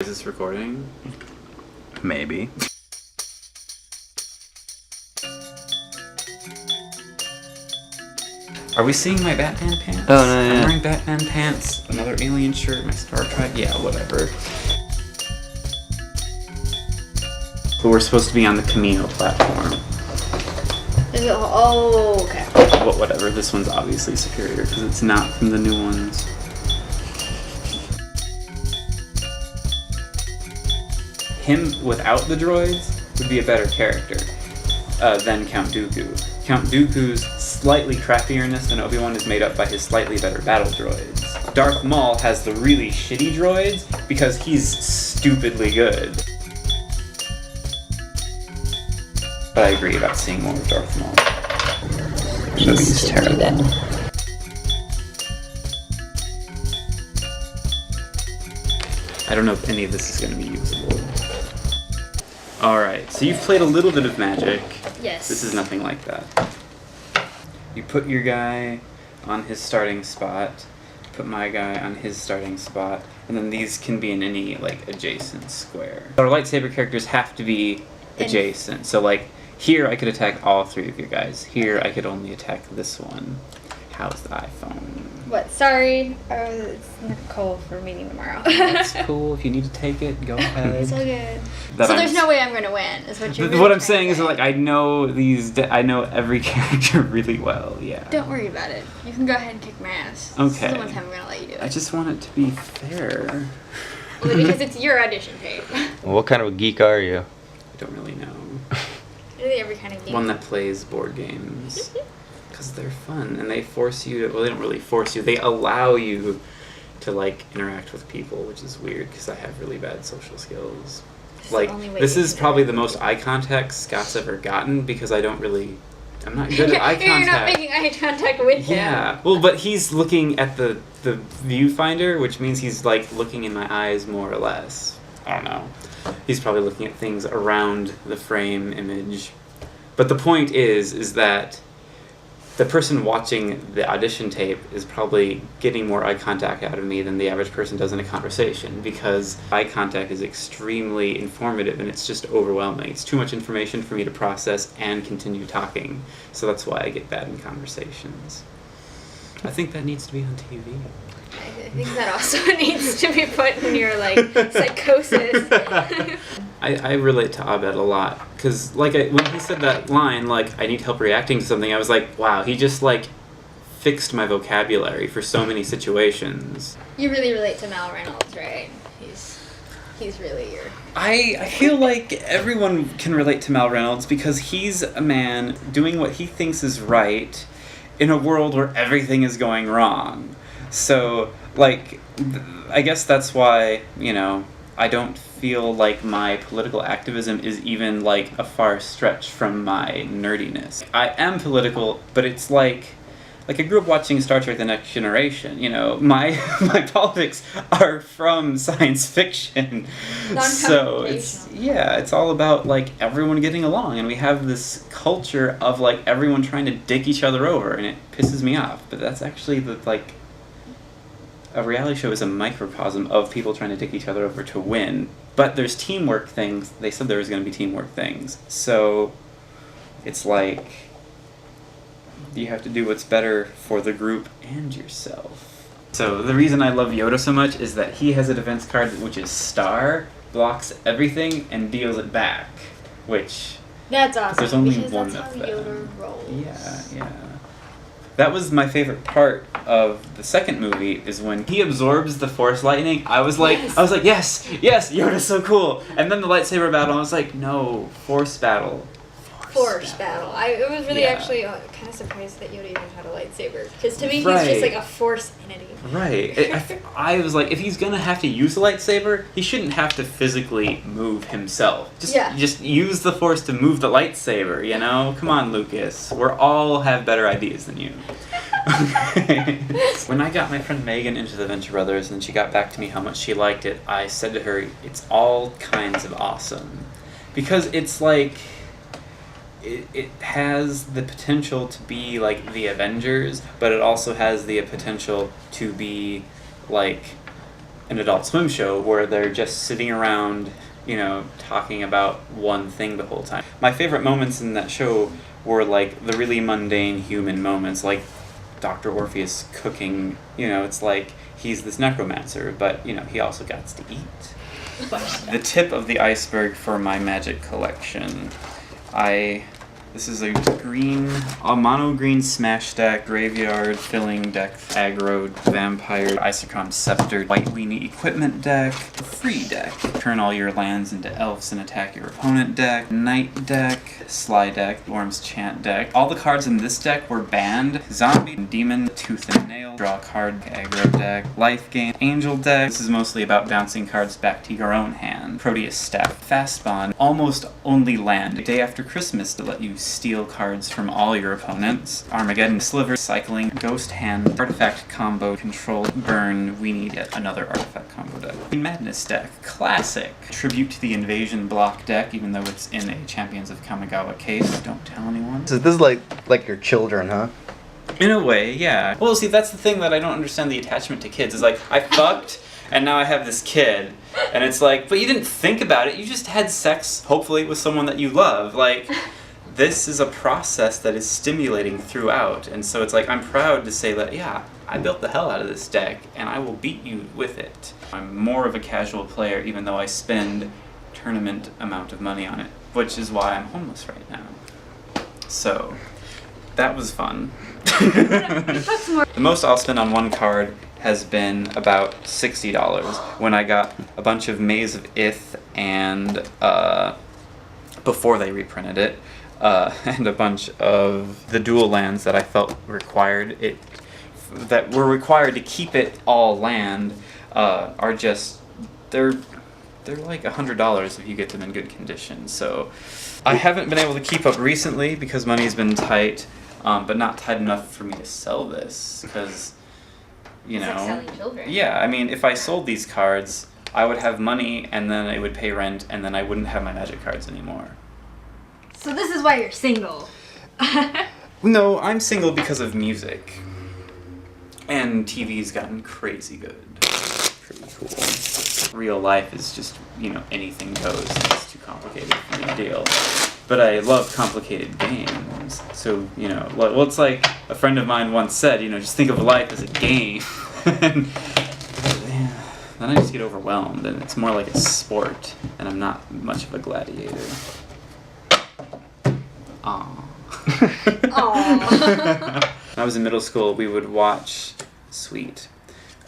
Is this recording? Maybe. Are we seeing my Batman pants? Oh, no, yeah. I'm wearing Batman pants, another alien shirt, my Star Trek, yeah, whatever. But we're supposed to be on the Camino platform. Is it, oh, okay. But whatever, this one's obviously superior because it's not from the new ones. Him without the droids would be a better character than Count Dooku. Count Dooku's slightly crappierness than Obi-Wan is made up by his slightly better battle droids. Darth Maul has the really shitty droids because he's stupidly good. But I agree about seeing more of Darth Maul. He's terrible. I don't know if any of this is going to be usable. Alright, so you've played a little bit of Magic. Yes. This is nothing like that. You put your guy on his starting spot, put my guy on his starting spot, and then these can be in any, like, adjacent square. Our lightsaber characters have to be adjacent. So, like, here I could attack all three of your guys. Here I could only attack this one. How's the iPhone? What? Sorry. It's Nicole for meeting tomorrow. That's cool. If you need to take it, go ahead. It's all good. That So I'm there's no way I'm going to win, is what you're really What I'm trying saying to is, say. like, I know I know every character really well, yeah. Don't worry about it. You can go ahead and kick my ass. Okay. This is the one time I'm going to let you do it. I just want it to be fair. Well, because it's your audition tape. What kind of a geek are you? I don't really know. Really every kind of game. One that plays board games. Because they're fun, and they force you to, well, they don't really force you, they allow you to, like, interact with people, which is weird, because I have really bad social skills. It's Like, the only way this you is can probably the interact most eye contact Scott's ever gotten, because I'm not good at eye contact. You're not making eye contact with him. Yeah, well, but he's looking at the viewfinder, which means he's, like, looking in my eyes more or less. I don't know. He's probably looking at things around the frame image. But the point is that the person watching the audition tape is probably getting more eye contact out of me than the average person does in a conversation, because eye contact is extremely informative and it's just overwhelming. It's too much information for me to process and continue talking. So that's why I get bad in conversations. I think that needs to be on TV. I think that also needs to be put in your, like, psychosis. I relate to Abed a lot, because, like, when he said that line, like, I need help reacting to something, I was like, wow, he just, like, fixed my vocabulary for so many situations. You really relate to Mal Reynolds, right? He's really your... I feel like everyone can relate to Mal Reynolds, because he's a man doing what he thinks is right in a world where everything is going wrong. So, like, I guess that's why, you know, I don't feel like my political activism is even, like, a far stretch from my nerdiness. I am political, but it's like I grew up watching Star Trek The Next Generation, you know, my politics are from science fiction. So it's all about, like, everyone getting along, and we have this culture of, like, everyone trying to dick each other over, and it pisses me off. But that's actually a reality show is a microcosm of people trying to dick each other over to win. But there's teamwork things. They said there was going to be teamwork things. So it's like you have to do what's better for the group and yourself. So the reason I love Yoda so much is that he has a defense card which is Star, blocks everything, and deals it back. Which... That's awesome. There's only because one that's of how them. Yoda rolls. Yeah. That was my favorite part of the second movie, is when he absorbs the Force lightning. I was like, yes, Yoda's so cool. And then the lightsaber battle, I was like, no, Force battle. Force battle. I was really actually kind of surprised that Yoda even had a lightsaber. Because to me, he's just like a Force entity. Right. I was like, if he's going to have to use a lightsaber, he shouldn't have to physically move himself. Just use the Force to move the lightsaber, you know? Come on, Lucas. We all have better ideas than you. When I got my friend Megan into the Venture Brothers and she got back to me how much she liked it, I said to her, it's all kinds of awesome. Because it's like... It has the potential to be like the Avengers, but it also has the potential to be like an Adult Swim show where they're just sitting around, talking about one thing the whole time. My favorite moments in that show were like the really mundane human moments, like Dr. Orpheus cooking. It's like he's this necromancer, but he also gets to eat. The tip of the iceberg for my Magic collection, this is a mono green smash deck, graveyard filling deck, aggro, vampire, Isochron Scepter, white weenie equipment deck, free deck. Turn all your lands into elves and attack your opponent deck, knight deck, sly deck, Worm's Chant deck. All the cards in this deck were banned. Zombie, demon, tooth and nail, draw a card, aggro deck, life gain, angel deck. This is mostly about bouncing cards back to your own hand. Proteus Staff, fast bond, almost only land. Day after Christmas to let you steal cards from all your opponents. Armageddon Sliver, cycling, ghost hand, artifact combo, control, burn, we need yet another artifact combo deck. Madness deck, classic. Tribute to the invasion block deck, even though it's in a Champions of Kamigawa case. Don't tell anyone. So this is like your children, huh? In a way, yeah. Well, see, that's the thing that I don't understand the attachment to kids. Is like, I fucked, and now I have this kid. And it's like, but you didn't think about it. You just had sex, hopefully, with someone that you love. Like, this is a process that is stimulating throughout. And so it's like, I'm proud to say that, yeah, I built the hell out of this deck, and I will beat you with it. I'm more of a casual player, even though I spend tournament amount of money on it, which is why I'm homeless right now. So, that was fun. The most I'll spend on one card has been about $60 when I got a bunch of Maze of Ith and before they reprinted it, and a bunch of the dual lands that I felt required to keep it all land are just they're like $100 if you get them in good condition. So I haven't been able to keep up recently because money's been tight, but not tight enough for me to sell this because. It's like selling children. Yeah, I mean, if I sold these cards, I would have money, and then I would pay rent, and then I wouldn't have my Magic cards anymore. So this is why you're single. No, I'm single because of music. And TV's gotten crazy good. Pretty cool. Real life is just, anything goes. It's too complicated for me to deal. But I love complicated games. So, well, it's like a friend of mine once said, just think of life as a game. And then I just get overwhelmed, and it's more like a sport, and I'm not much of a gladiator. Aww. Aww. When I was in middle school, we would watch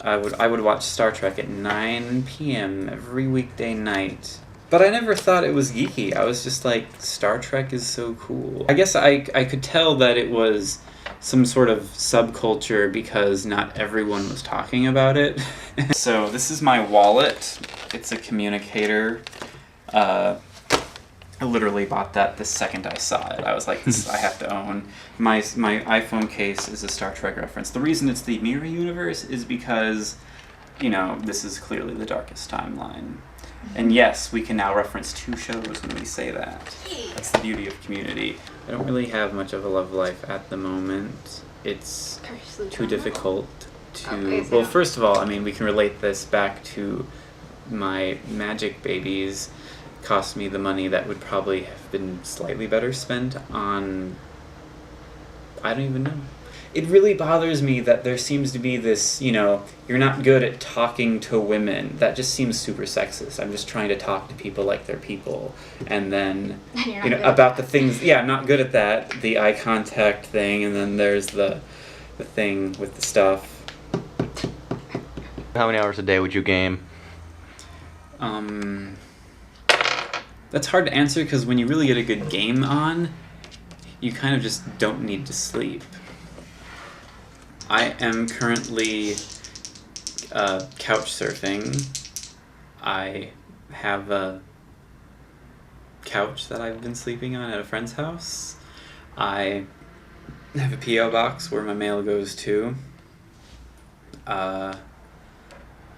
I would watch Star Trek at 9 p.m. every weekday night. But I never thought it was geeky. I was just like, Star Trek is so cool. I guess I could tell that it was some sort of subculture because not everyone was talking about it. So this is my wallet. It's a communicator. I literally bought that the second I saw it. I was like, this I have to own. My iPhone case is a Star Trek reference. The reason it's the Mirror Universe is because, this is clearly the darkest timeline. And yes, we can now reference 2 shows when we say that. That's the beauty of Community. I don't really have much of a love life at the moment. It's too difficult to... Well, first of all, I mean, we can relate this back to my Magic babies. Cost me the money that would probably have been slightly better spent on... I don't even know. It really bothers me that there seems to be this, you're not good at talking to women. That just seems super sexist. I'm just trying to talk to people like they're people. And then, about the things, I'm not good at that. The eye contact thing, and then there's the thing with the stuff. How many hours a day would you game? That's hard to answer because when you really get a good game on, you kind of just don't need to sleep. I am currently couch surfing. I have a couch that I've been sleeping on at a friend's house. I have a P.O. box where my mail goes to.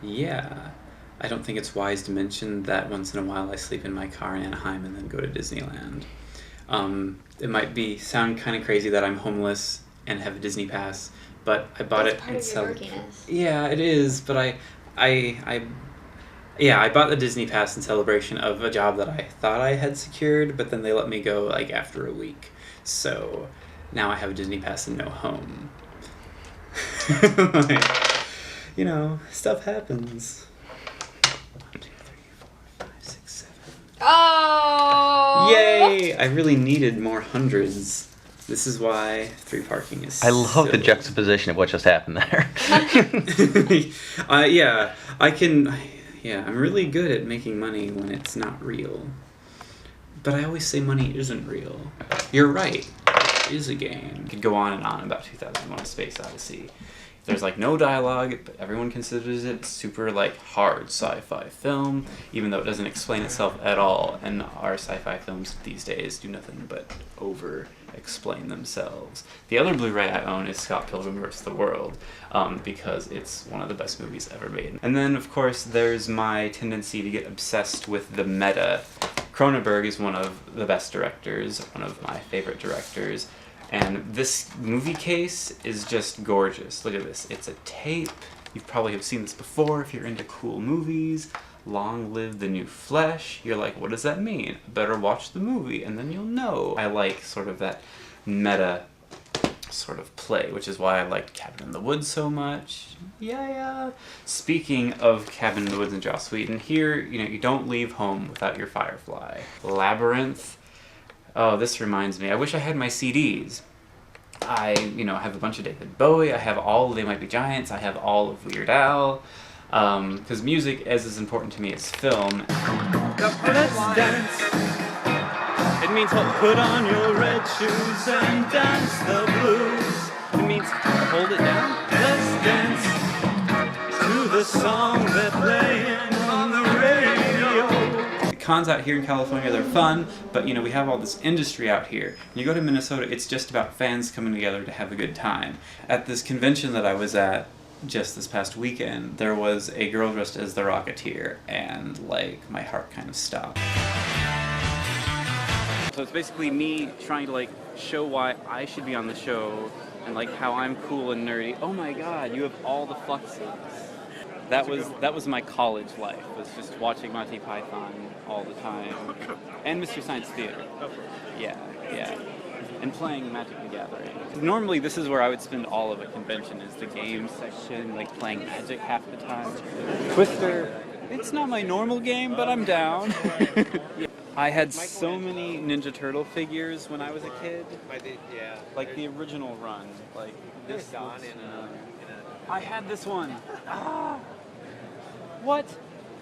Yeah. I don't think it's wise to mention that once in a while I sleep in my car in Anaheim and then go to Disneyland. It might sound kind of crazy that I'm homeless and have a Disney pass, but I bought it part and of your dorkiness. Yeah, it is, but I bought the Disney Pass in celebration of a job that I thought I had secured, but then they let me go like after a week. So now I have a Disney Pass and no home. Like, you know, stuff happens. 1, 2, 3, 4, 5, 6, 7. Oh! Yay! I really needed more hundreds. This is why free parking is I love the silly. juxtaposition of what just happened there. Yeah, I can. Yeah, I'm really good at making money when it's not real. But I always say money isn't real. You're right. It is a game. Could go on and on about 2001: A Space Odyssey. There's like no dialogue, but everyone considers it super like hard sci-fi film, even though it doesn't explain itself at all. And our sci-fi films these days do nothing but over-explain themselves. The other Blu-ray I own is Scott Pilgrim vs. the World, because it's one of the best movies ever made. And then, of course, there's my tendency to get obsessed with the meta. Cronenberg is one of the best directors, one of my favorite directors. And this movie case is just gorgeous. Look at this. It's a tape. You probably have seen this before if you're into cool movies. Long live the new flesh. You're like, what does that mean? Better watch the movie and then you'll know. I like sort of that meta sort of play, which is why I liked Cabin in the Woods so much. Yeah. Speaking of Cabin in the Woods and Joss Whedon, here, you don't leave home without your Firefly. Labyrinth. Oh, this reminds me. I wish I had my CDs. I, have a bunch of David Bowie. I have all of They Might Be Giants. I have all of Weird Al. Because music is important to me as film. Let's dance. It means put on your red shoes and dance the blues. It means hold it down. Let's dance to the song they're playing on the radio. Cons out here in California, they're fun, but we have all this industry out here. When you go to Minnesota, it's just about fans coming together to have a good time. At this convention that I was at just this past weekend, there was a girl dressed as the Rocketeer, and my heart kind of stopped. So it's basically me trying to show why I should be on the show and how I'm cool and nerdy. Oh my god, you have all the fluxes. That was my college life, was just watching Monty Python all the time. And Mr. Science Theater. Yeah. And playing Magic the Gathering. Normally this is where I would spend all of a convention, is the game section, playing Magic half the time. Twister, it's not my normal game, but I'm down. I had so many Ninja Turtle figures when I was a kid. The original run. This one. I had this one. What?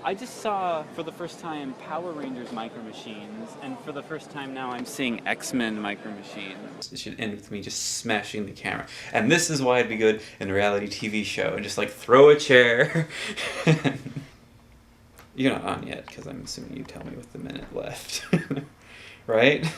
I just saw, for the first time, Power Rangers Micro Machines, and for the first time now I'm seeing X-Men Micro Machines. It should end with me just smashing the camera. And this is why I'd be good in a reality TV show, and just throw a chair. You're not on yet, because I'm assuming you tell me with the minute left. Right?